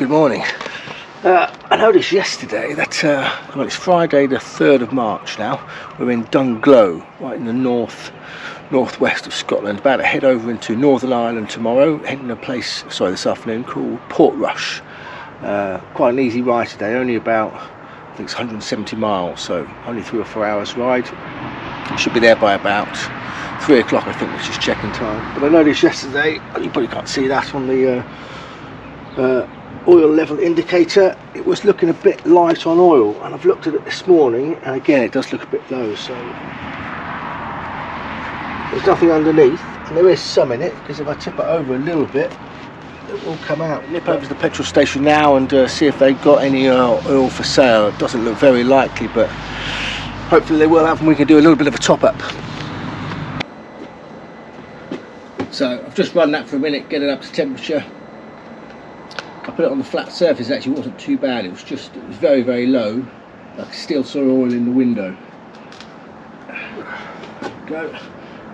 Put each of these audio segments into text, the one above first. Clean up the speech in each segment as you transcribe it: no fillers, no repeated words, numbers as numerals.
Good morning. I noticed yesterday that, well, it's Friday the 3rd of March now. We're in Dungloe, right in the northwest of Scotland. About to head over into Northern Ireland tomorrow, heading to a place, this afternoon, called Portrush. Quite an easy ride today, only about, I think it's 170 miles, so only 3 or 4 hours ride. Should be there by about 3 o'clock, I think, which is check-in time. But I noticed yesterday, you probably can't see that on the oil level indicator, it was looking a bit light on oil, and I've looked at it this morning, and again it does look a bit low, so there's nothing underneath, and there is some in it, because if I tip it over a little bit, it will come out. Nip over to the petrol station now and see if they've got any oil for sale. It doesn't look very likely, but hopefully they will have, and we can do a little bit of a top up. So I've just run that for a minute, get it up to temperature. I put it on the flat surface. It actually wasn't too bad, it was very, very low. I still saw oil in the window. There we go.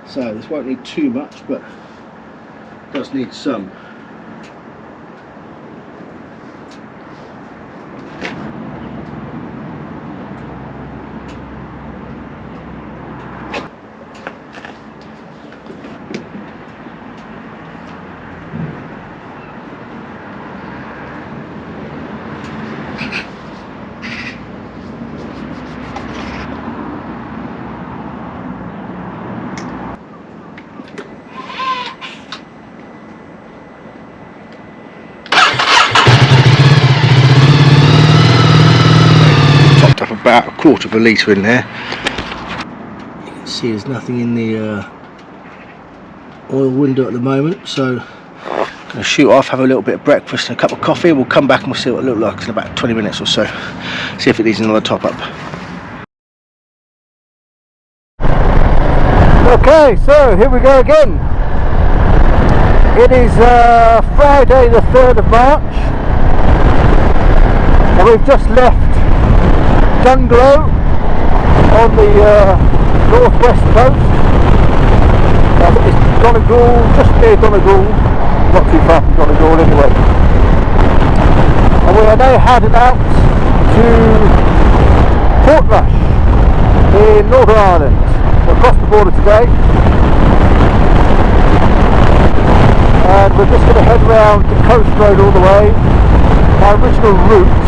So this won't need too much, but it does need some. About a quarter of a litre in there. You can see there's nothing in the oil window at the moment, so I'm going to shoot off, have a little bit of breakfast and a cup of coffee. We'll come back and we'll see what it looks like in about 20 minutes or so, see if it needs another top up. Okay, so here we go again. It is Friday the 3rd of March, and we've just left Dungloe on the northwest coast. I think it's Dungloe, just near Dungloe, not too far from Dungloe anyway. And we are now heading out to Portrush in Northern Ireland. We're across the border today, and we're just going to head round the coast road all the way. My original route,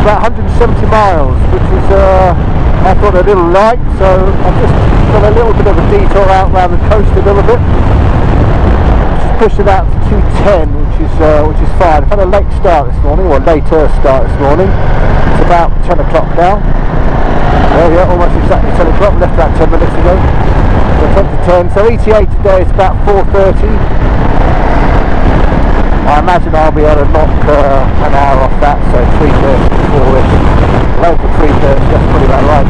about 170 miles, which is I thought a little light, so I've just got a little bit of a detour out around the coast a little bit. Just pushed it out to 210, which is fine. I've had a late start this morning, or later start this morning. It's about 10 o'clock now. Yeah, almost exactly 10 o'clock. Left about 10 minutes ago. So 10 to 10. So ETA today is about 4:30. I imagine I'll be able to knock an hour off that, so 3:30 to 4ish. Low for 3:30, that's probably about right.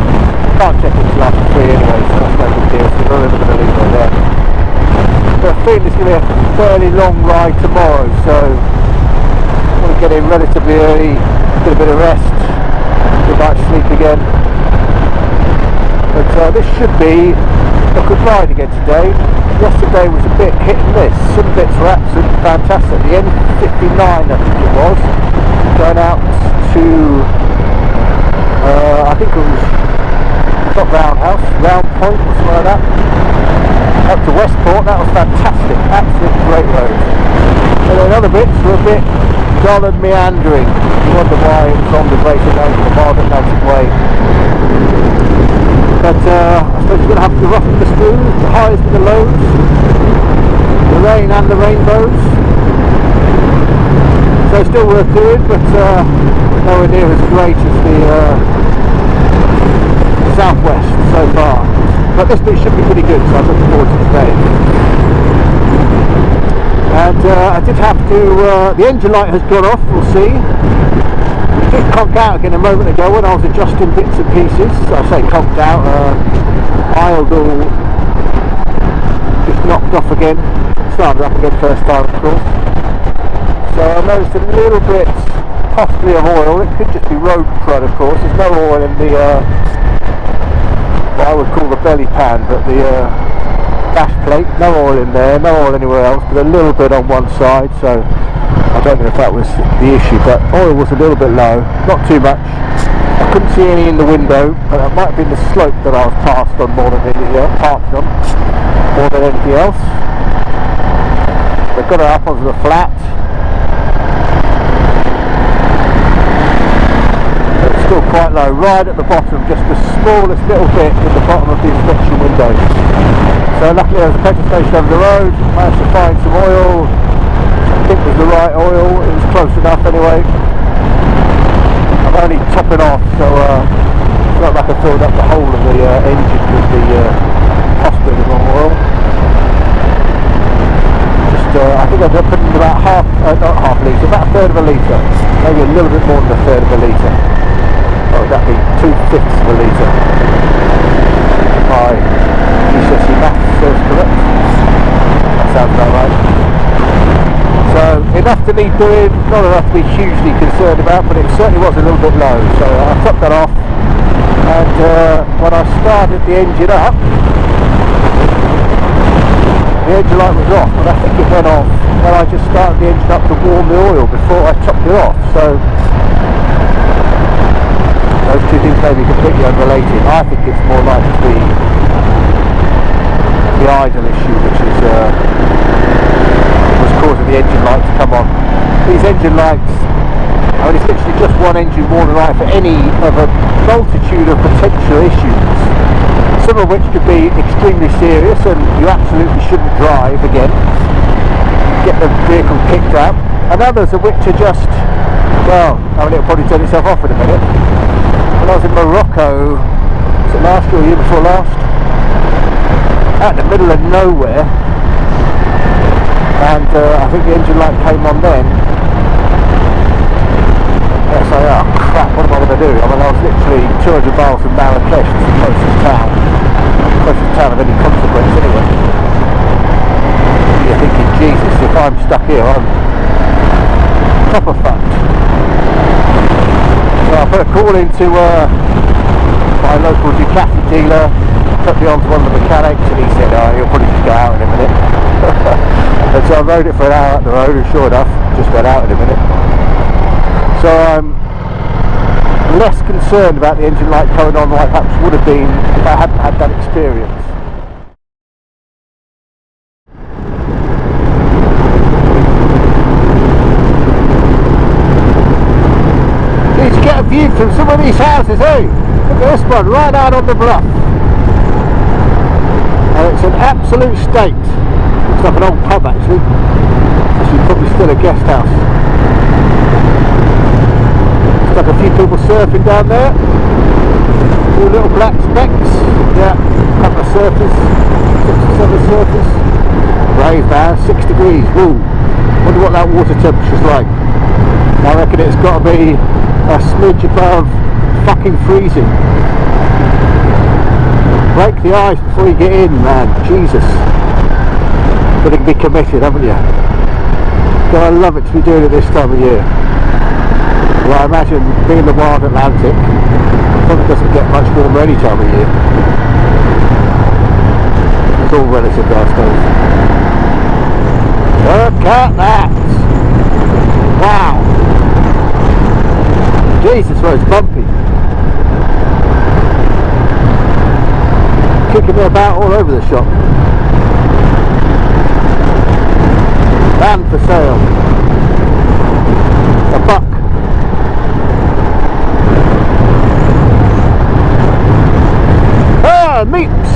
Can't check it till after 3 anyway, so that's no big deal, so we're only going to leave it there. But I feel it's going to be a fairly long ride tomorrow, so I'm going to get in relatively early, get a bit of rest, good night's sleep again. But this should be a good ride again today. Yesterday was a bit hit and miss. Some bits were absolutely fantastic. The N59, I think it was, going out to I think it was not Roundhouse, Round Point or something like that, up to Westport. That was fantastic, absolutely great road. And then other bits were a bit dull and meandering. You wonder why it was on the Great Atlantic Way. But I suppose you're going to have the rough and the smooth, the highs and the lows, the rain and the rainbows. So still worth doing, but nowhere near as great as the southwest so far. But this bit should be pretty good, so I'm looking forward to today. And I did have to, the engine light has gone off, we'll see. It did conk out again a moment ago when I was adjusting bits and pieces. I say conked out, idle just knocked off again, started up again first time of course. So I noticed a little bit possibly of oil. It could just be road crud of course. There's no oil in the what I would call the belly pan, but the dash plate, no oil in there, no oil anywhere else, but a little bit on one side. So I don't know if that was the issue, but oil was a little bit low, not too much. I couldn't see any in the window, but it might have been the slope that I was parked on more than anything else. They've got it up onto the flat. It's still quite low, right at the bottom, just the smallest little bit in the bottom of the inspection window. So luckily there was a petrol station over the road, managed to find some oil. I think it was the right oil, it was close enough anyway. I'm only topping off, so it's not like I filled up the whole of the engine with the possibly the wrong oil. Just, I think I've put in about not half litre, about a third of a litre, maybe a little bit more than a third of a litre. Oh, that'd be 2/5 of a litre. My GCSE maths serves correct. That sounds about right. So enough to need doing, not enough to be hugely concerned about, but it certainly was a little bit low. So I topped that off, and when I started the engine up, the engine light was off, but I think it went off when I just started the engine up to warm the oil before I topped it off. So those two things may be completely unrelated. I think it's more likely to be the idle issue, which is was causing the engine light to come on. These engine lights, I mean, it's literally just one engine warning light for any of a multitude of potential issues, some of which could be extremely serious and you absolutely shouldn't drive again, get the vehicle kicked out, and others of which are just, well, I mean, it'll probably turn itself off in a minute. When I was in Morocco, was it last year or year before last, out in the middle of nowhere, and I think the engine light came on then. I was like, oh crap, what am I going to do? I mean, I was literally 200 miles from Marrakesh, it's the closest town of any consequence anyway. You're thinking, Jesus, if I'm stuck here, I'm proper fucked. So I put a call into my local Ducati dealer, put me onto one of the mechanics, and he said, oh, you'll probably just go out in a minute. And so I rode it for an hour up the road, and sure enough, just went out in a minute. So I'm less concerned about the engine light coming on like perhaps would have been if I hadn't had that experience. Need to get a view from some of these houses, eh? Look at this one, right out on the bluff. And it's an absolute state. Looks like an old pub actually. Actually probably still a guest house. Looks like a few people surfing down there. Two little black specks. Yeah, a couple of surfers. 6 or 7 surfers. Brave man, 6 degrees. Woo. Wonder what that water temperature's like. I reckon it's got to be a smidge above fucking freezing. Break the ice before you get in, man. Jesus. Got to be committed, haven't you? God, I love it to be doing it this time of year. Well, I imagine being in the wild Atlantic probably doesn't get much warmer any time of year. It's all relative, I suppose. Look at that! Wow! Jesus, well, it's bumpy. Kicking me about all over the shop. Van for sale. A buck. Ah, meeps!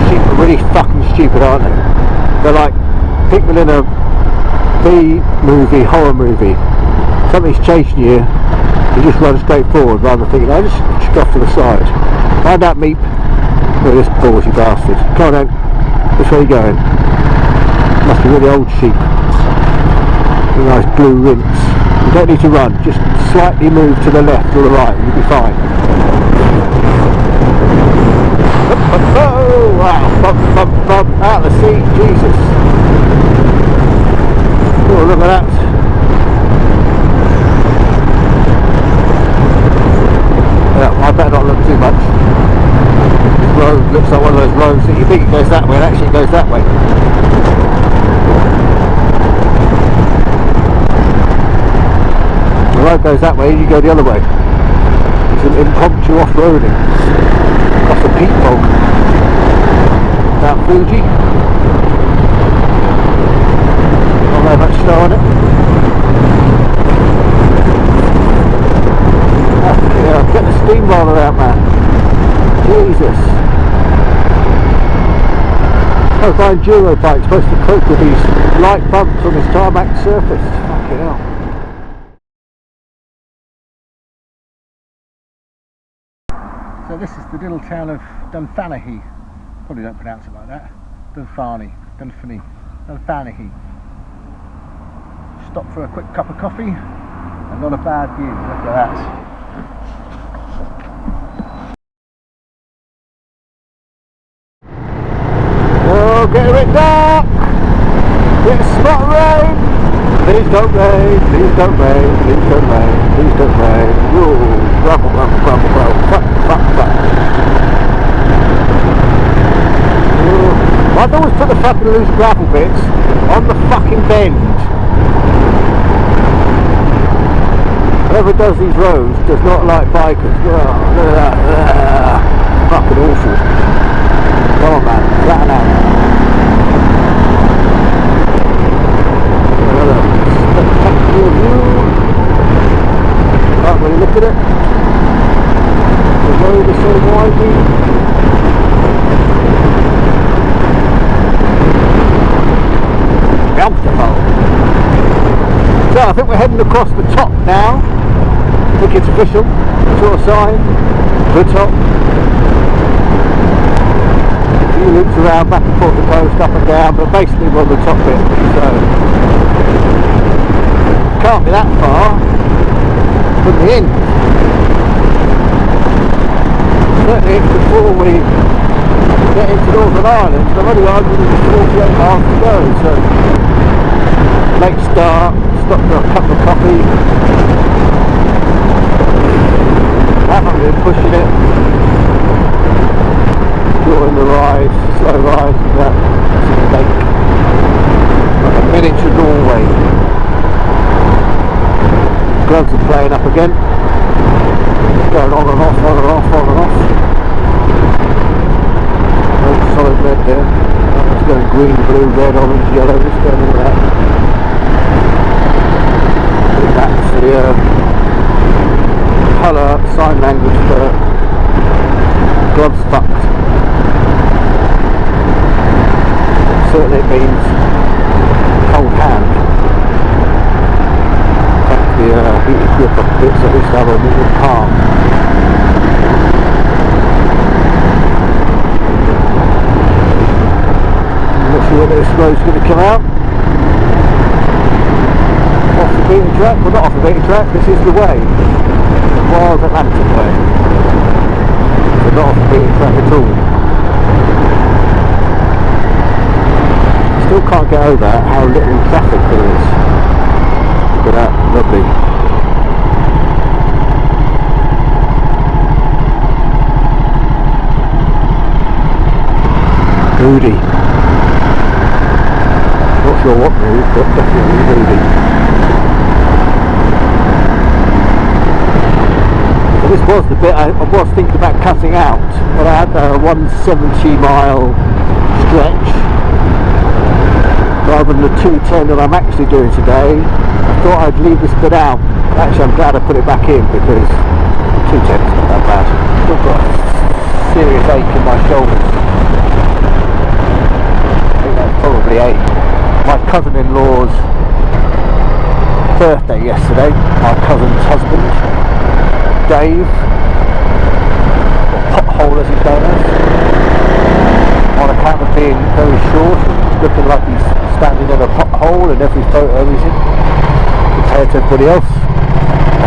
Sheep are really fucking stupid, aren't they? They're like people in a B-movie, horror movie. Something's chasing you, you just run straight forward rather than thinking, I just go off to the side. Find that meep. Look at this ballsy bastard. Come on then. Which way are you going? Must be really old sheep. With nice blue rinse. You don't need to run, just slightly move to the left or the right and you'll be fine. Oh, wow, bump, bump, bump, out of the sea, Jesus. Oh, look at that. Yeah, I better not look too much. This road looks like one of those roads that you think it goes that way and actually it goes that way. goes that way, you go the other way. It's an impromptu off-roading across a peat bog. Mount Fuji. Not very much snow on it. Yeah, get the steamroller out, man. Jesus. My Enduro bike's supposed to cope with these light bumps on this tarmac surface. Fucking hell. So this is the little town of Dunfanaghy. Probably don't pronounce it like that. Dunfanaghy. Stop for a quick cup of coffee and not a bad view. Look at that. Oh, get a bit dark. Get a spot rain. Please don't rain. Please don't rain. Please don't rain. Please don't rain. Ooh, gravel, gravel, gravel, gravel. Fuck, fuck, fuck. I'd always put the fucking loose gravel bits on the fucking bend. Whoever does these roads does not like bikers. Oh, look at that. Fucking awful. Come on, man. Flatten out. Another spectacular view. Can't really look at it. The road is so winding. Beautiful. So I think we're heading across the top now. I think it's official. Saw a sign. The top. A few loops around, back and forth the coast, up and down, but basically we're on the top bit. So can't be that far from the end. Certainly it's before we get into Northern Ireland. I've only got 148 miles to go, so late start, stop for a cup of coffee. Haven't been pushing it. Enjoying the ride, slow ride, and that. That's a lake. Like a miniature Norway. Gloves are playing up again. Going on and off, on and off, on and off. Solid red there. It's going green, blue, red, orange, yellow. It's going all that. That's the colour sign language for gloves fucked. Certainly it means cold hand. Take the heated grip off bits, so at least have a little palm. Whether this road's going to come out off the beaten track. Well, not off the beaten track, this is the way, the Wild Atlantic way, so not off the beaten track at all. Still can't get over how little traffic there is. Look at that, lovely. Moody. Not sure what mood, but definitely moody. So this was the bit I was thinking about cutting out, but I had a 170 mile stretch rather than the 210 that I'm actually doing today. I thought I'd leave this bit out. Actually, I'm glad I put it back in because 210 is not that bad. Still got a serious ache in my shoulders. I think that's probably 8. My cousin-in-law's birthday yesterday, my cousin's husband, Dave, or Pothole as he's known as, on account of being very short, looking like he's standing in a pothole in every photo he's in, compared to everybody else.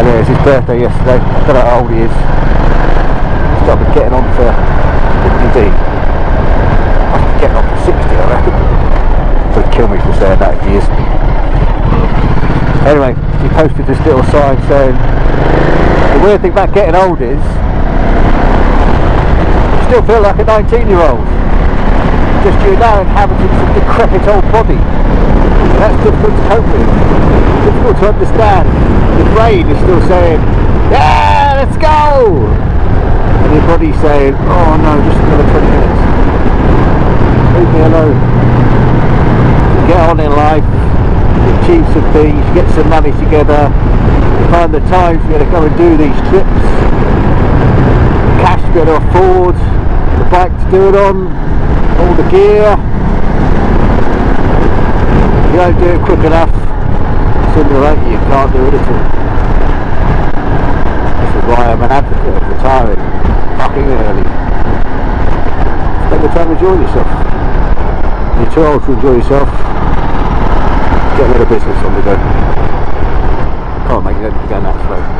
And it was his birthday yesterday. I don't know how old he is. He's got to be getting on for 50. Must be getting on for 60, I reckon. Would kill me for saying that if he is. Anyway, he posted this little sign saying the weird thing about getting old is you still feel like a 19-year-old, just you're now inhabiting some decrepit old body. And that's difficult to cope with. Difficult difficult to understand. The brain is still saying, yeah, let's go, and your body's saying, oh no, just another 20 minutes, leave me alone. You get on in life, you achieve some things, you get some money together, you find the times you're going to go and do these trips, cash to be able to afford, the bike to do it on, all the gear. If you don't do it quick enough, sooner or later you can't do it at all. This is why I'm an advocate of retiring fucking early. Spend the time enjoying yourself. When you're too old to enjoy yourself, get a little business on the go. Can't make it go that slow.